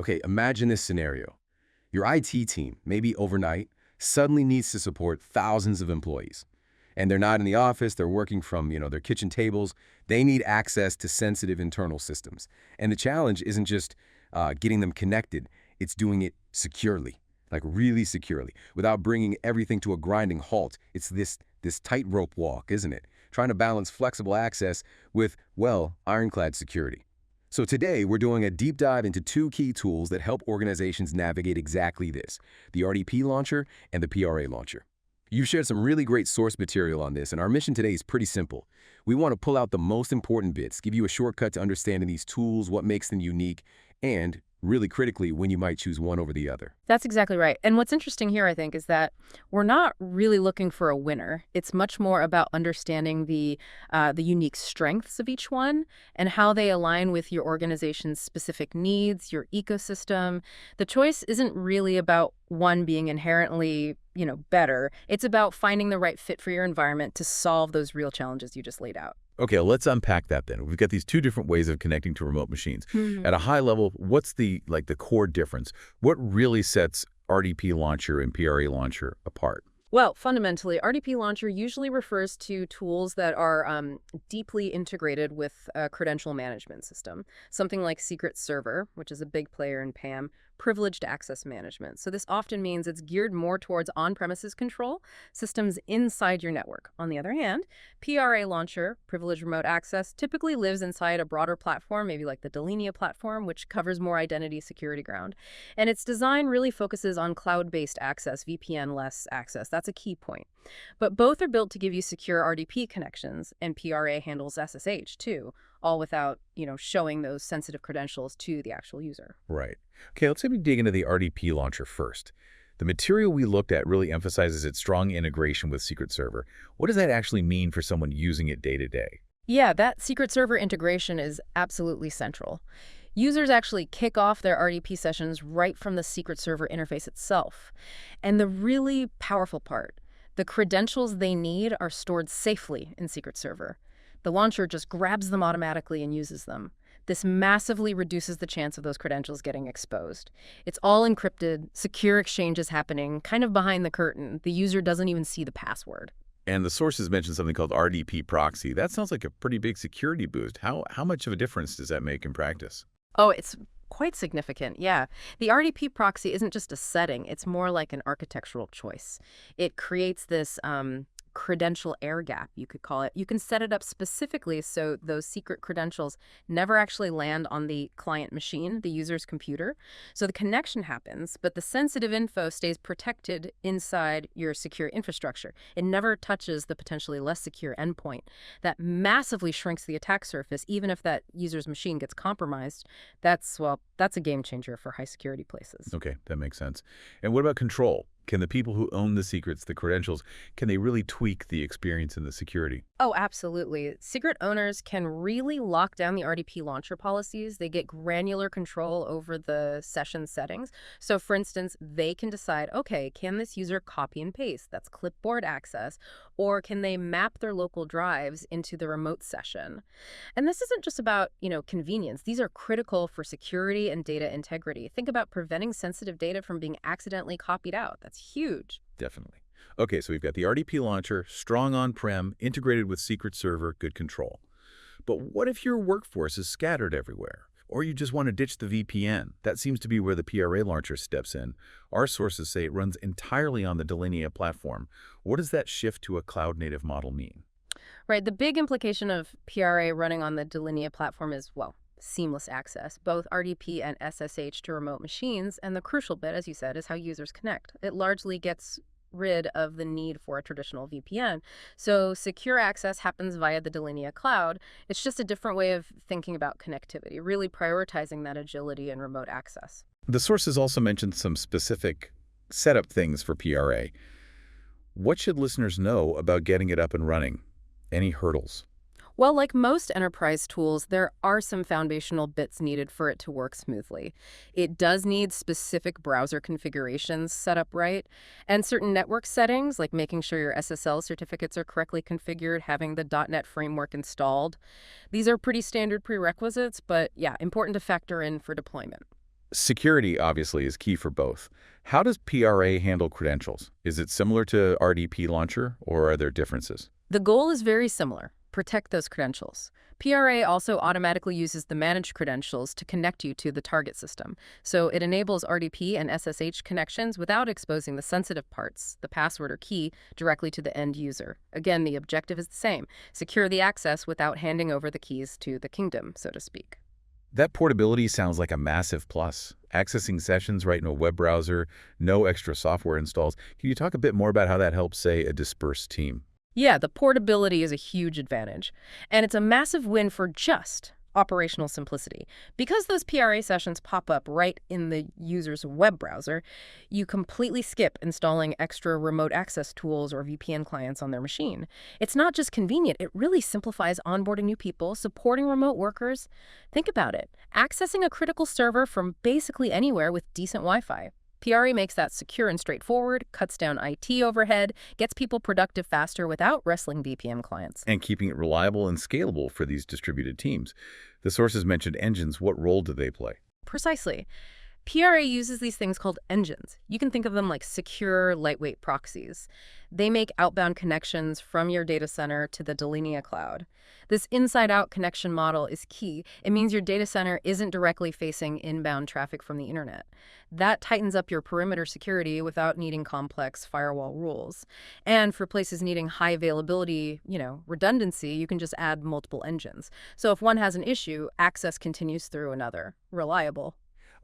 Okay, imagine this scenario. Your IT team, maybe overnight, suddenly needs to support thousands of employees. And they're not in the office, they're working from, their kitchen tables. They need access to sensitive internal systems. And the challenge isn't just getting them connected, it's doing it securely, like really securely, without bringing everything to a grinding halt. It's this tightrope walk, isn't it? Trying to balance flexible access with, well, ironclad security. So today, we're doing a deep dive into two key tools that help organizations navigate exactly this, the RDP launcher and the PRA launcher. You've shared some really great source material on this, and our mission today is pretty simple. We want to pull out the most important bits, give you a shortcut to understanding these tools, what makes them unique, and, really critically, when you might choose one over the other. That's exactly right. And what's interesting here, I think, is that we're not really looking for a winner. It's much more about understanding the unique strengths of each one and how they align with your organization's specific needs, your ecosystem. The choice isn't really about one being inherently, better. It's about finding the right fit for your environment to solve those real challenges you just laid out. Okay, let's unpack that then. We've got these two different ways of connecting to remote machines. At a high level, what's the core difference? What really sets RDP launcher and PRA launcher apart? Well, fundamentally, RDP Launcher usually refers to tools that are deeply integrated with a credential management system, something like Secret Server, which is a big player in PAM, privileged access management. So this often means it's geared more towards on-premises control, systems inside your network. On the other hand, PRA Launcher, privileged remote access, typically lives inside a broader platform, maybe like the Delinea platform, which covers more identity security ground. And its design really focuses on cloud-based access, VPN-less access. That's a key point. But both are built to give you secure RDP connections, and PRA handles SSH too, all without, showing those sensitive credentials to the actual user. Right. Okay, let's maybe dig into the RDP launcher first. The material we looked at really emphasizes its strong integration with Secret Server. What does that actually mean for someone using it day to day? Yeah, that Secret Server integration is absolutely central. Users actually kick off their RDP sessions right from the Secret Server interface itself. And the really powerful part, the credentials they need are stored safely in Secret Server. The launcher just grabs them automatically and uses them. This massively reduces the chance of those credentials getting exposed. It's all encrypted, secure exchanges happening, kind of behind the curtain. The user doesn't even see the password. And the sources mentioned something called RDP proxy. That sounds like a pretty big security boost. How much of a difference does that make in practice? Oh, it's quite significant, yeah. The RDP proxy isn't just a setting. It's more like an architectural choice. It creates this credential air gap, you could call it. You can set it up specifically so those secret credentials never actually land on the client machine, the user's computer. So the connection happens, but the sensitive info stays protected inside your secure infrastructure. It never touches the potentially less secure endpoint. That massively shrinks the attack surface, even if that user's machine gets compromised. That's a game changer for high security places. Okay, that makes sense. And what about control? Can the people who own the secrets, the credentials, can they really tweak the experience and the security? Oh, absolutely. Secret owners can really lock down the RDP launcher policies. They get granular control over the session settings. So for instance, they can decide, okay, can this user copy and paste? That's clipboard access. Or can they map their local drives into the remote session? And this isn't just about, convenience. These are critical for security and data integrity. Think about preventing sensitive data from being accidentally copied out. That's huge. Definitely. Okay, so we've got the RDP launcher, strong on-prem, integrated with Secret Server, good control. But what if your workforce is scattered everywhere? Or you just want to ditch the VPN? That seems to be where the PRA launcher steps in. Our sources say it runs entirely on the Delinea platform. What does that shift to a cloud-native model mean? Right. The big implication of PRA running on the Delinea platform is, seamless access, both RDP and SSH to remote machines. And the crucial bit, as you said, is how users connect. It largely gets rid of the need for a traditional VPN. So secure access happens via the Delinea cloud. It's just a different way of thinking about connectivity, really prioritizing that agility and remote access. The sources also mentioned some specific setup things for PRA. What should listeners know about getting it up and running? Any hurdles? Well, like most enterprise tools, there are some foundational bits needed for it to work smoothly. It does need specific browser configurations set up right, and certain network settings, like making sure your SSL certificates are correctly configured, having the .NET framework installed. These are pretty standard prerequisites, but yeah, important to factor in for deployment. Security, obviously, is key for both. How does PRA handle credentials? Is it similar to RDP Launcher, or are there differences? The goal is very similar. Protect those credentials. PRA also automatically uses the managed credentials to connect you to the target system. So it enables RDP and SSH connections without exposing the sensitive parts, the password or key, directly to the end user. Again, the objective is the same: secure the access without handing over the keys to the kingdom, so to speak. That portability sounds like a massive plus. Accessing sessions right in a web browser, no extra software installs. Can you talk a bit more about how that helps, say, a dispersed team? Yeah, the portability is a huge advantage. And it's a massive win for just operational simplicity. Because those PRA sessions pop up right in the user's web browser, you completely skip installing extra remote access tools or VPN clients on their machine. It's not just convenient, it really simplifies onboarding new people, supporting remote workers. Think about it: accessing a critical server from basically anywhere with decent Wi-Fi. PRA makes that secure and straightforward, cuts down IT overhead, gets people productive faster without wrestling VPN clients. And keeping it reliable and scalable for these distributed teams. The sources mentioned engines. What role do they play? Precisely. PRA uses these things called engines. You can think of them like secure, lightweight proxies. They make outbound connections from your data center to the Delinea cloud. This inside-out connection model is key. It means your data center isn't directly facing inbound traffic from the internet. That tightens up your perimeter security without needing complex firewall rules. And for places needing high availability, redundancy, you can just add multiple engines. So if one has an issue, access continues through another. Reliable.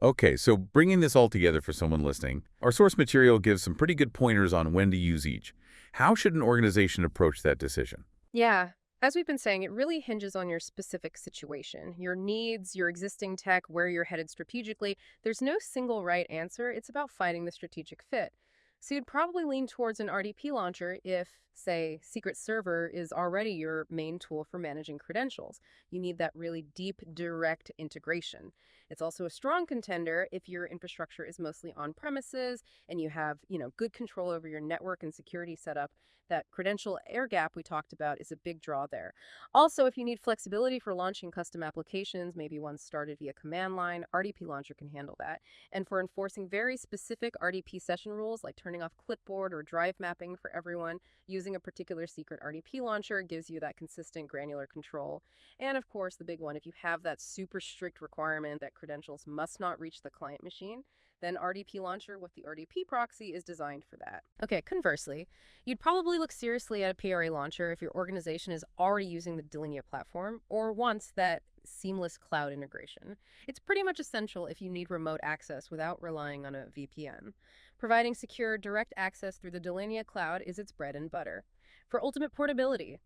Okay, so bringing this all together for someone listening, our source material gives some pretty good pointers on when to use each. How should an organization approach that decision? Yeah. As we've been saying, it really hinges on your specific situation, your needs, your existing tech, where you're headed strategically. There's no single right answer. It's about finding the strategic fit. So you'd probably lean towards an RDP launcher if, say, Secret Server is already your main tool for managing credentials. You need that really deep, direct integration. It's also a strong contender if your infrastructure is mostly on premises and you have, good control over your network and security setup. That credential air gap we talked about is a big draw there. Also, if you need flexibility for launching custom applications, maybe ones started via command line, RDP Launcher can handle that. And for enforcing very specific RDP session rules, like turning off clipboard or drive mapping for everyone, using a particular secret RDP launcher gives you that consistent granular control. And of course, the big one, if you have that super strict requirement that credentials must not reach the client machine, then RDP Launcher with the RDP proxy is designed for that. Okay, conversely, you'd probably look seriously at a PRA launcher if your organization is already using the Delinea platform or wants that seamless cloud integration. It's pretty much essential if you need remote access without relying on a VPN. Providing secure, direct access through the Delinea cloud is its bread and butter. For ultimate portability,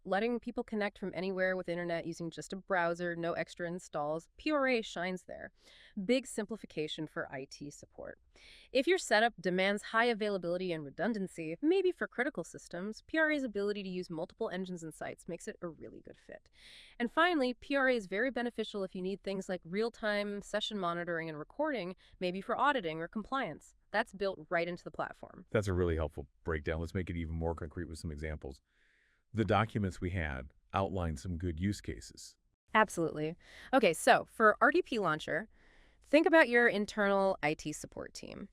letting people connect from anywhere with internet using just a browser, no extra installs, PRA shines there. Big simplification for IT support. If your setup demands high availability and redundancy, maybe for critical systems, PRA's ability to use multiple engines and sites makes it a really good fit. And finally, PRA is very beneficial if you need things like real-time session monitoring and recording, maybe for auditing or compliance. That's built right into the platform. That's a really helpful breakdown. Let's make it even more concrete with some examples. The documents we had outlined some good use cases. Absolutely. Okay, so for RDP Launcher, think about your internal IT support team.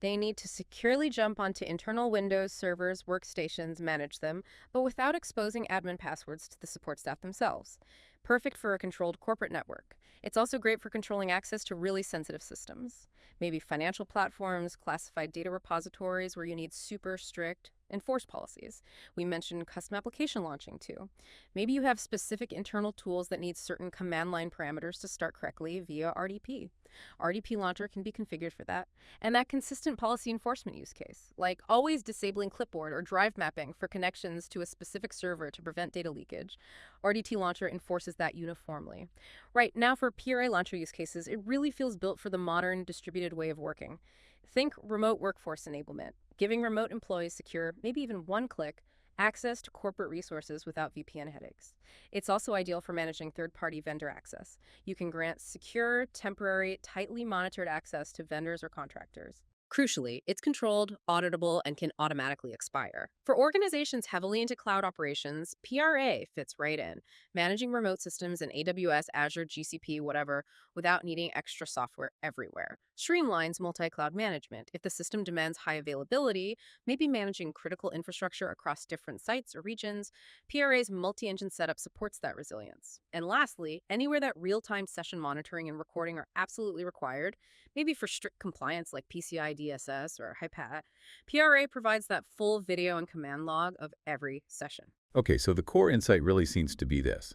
They need to securely jump onto internal Windows servers, workstations, manage them, but without exposing admin passwords to the support staff themselves. Perfect for a controlled corporate network. It's also great for controlling access to really sensitive systems. Maybe financial platforms, classified data repositories where you need super strict enforced policies. We mentioned custom application launching too. Maybe you have specific internal tools that need certain command line parameters to start correctly via RDP. RDP Launcher can be configured for that. And that consistent policy enforcement use case, like always disabling clipboard or drive mapping for connections to a specific server to prevent data leakage, RDP Launcher enforces that uniformly. Right, now for PRA Launcher use cases, it really feels built for the modern distributed way of working. Think remote workforce enablement, giving remote employees secure, maybe even one-click, access to corporate resources without VPN headaches. It's also ideal for managing third-party vendor access. You can grant secure, temporary, tightly monitored access to vendors or contractors. Crucially, it's controlled, auditable, and can automatically expire. For organizations heavily into cloud operations, PRA fits right in, managing remote systems in AWS, Azure, GCP, whatever, without needing extra software everywhere. Streamlines multi-cloud management. If the system demands high availability, maybe managing critical infrastructure across different sites or regions, PRA's multi-engine setup supports that resilience. And lastly, anywhere that real-time session monitoring and recording are absolutely required, maybe for strict compliance like PCI DSS or HIPAA, PRA provides that full video and command log of every session. Okay, so the core insight really seems to be this.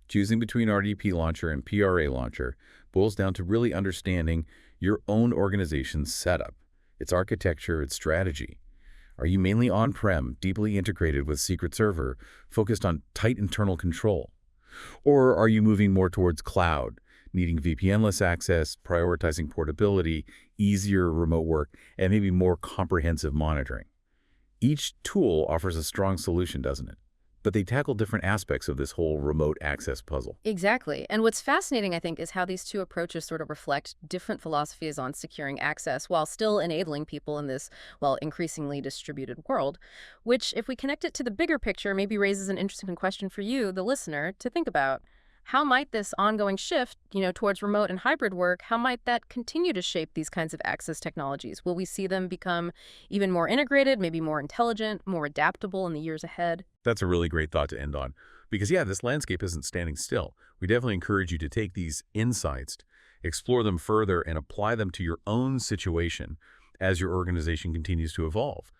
Choosing between RDP Launcher and PRA Launcher boils down to really understanding your own organization's setup, its architecture, its strategy. Are you mainly on-prem, deeply integrated with Secret Server, focused on tight internal control? Or are you moving more towards cloud, needing VPN-less access, prioritizing portability, easier remote work, and maybe more comprehensive monitoring? Each tool offers a strong solution, doesn't it? But they tackle different aspects of this whole remote access puzzle. Exactly. And what's fascinating, I think, is how these two approaches sort of reflect different philosophies on securing access while still enabling people in this, well, increasingly distributed world, which, if we connect it to the bigger picture, maybe raises an interesting question for you, the listener, to think about. How might this ongoing shift, towards remote and hybrid work, how might that continue to shape these kinds of access technologies? Will we see them become even more integrated, maybe more intelligent, more adaptable in the years ahead? That's a really great thought to end on. Because, yeah, this landscape isn't standing still. We definitely encourage you to take these insights, explore them further, and apply them to your own situation as your organization continues to evolve.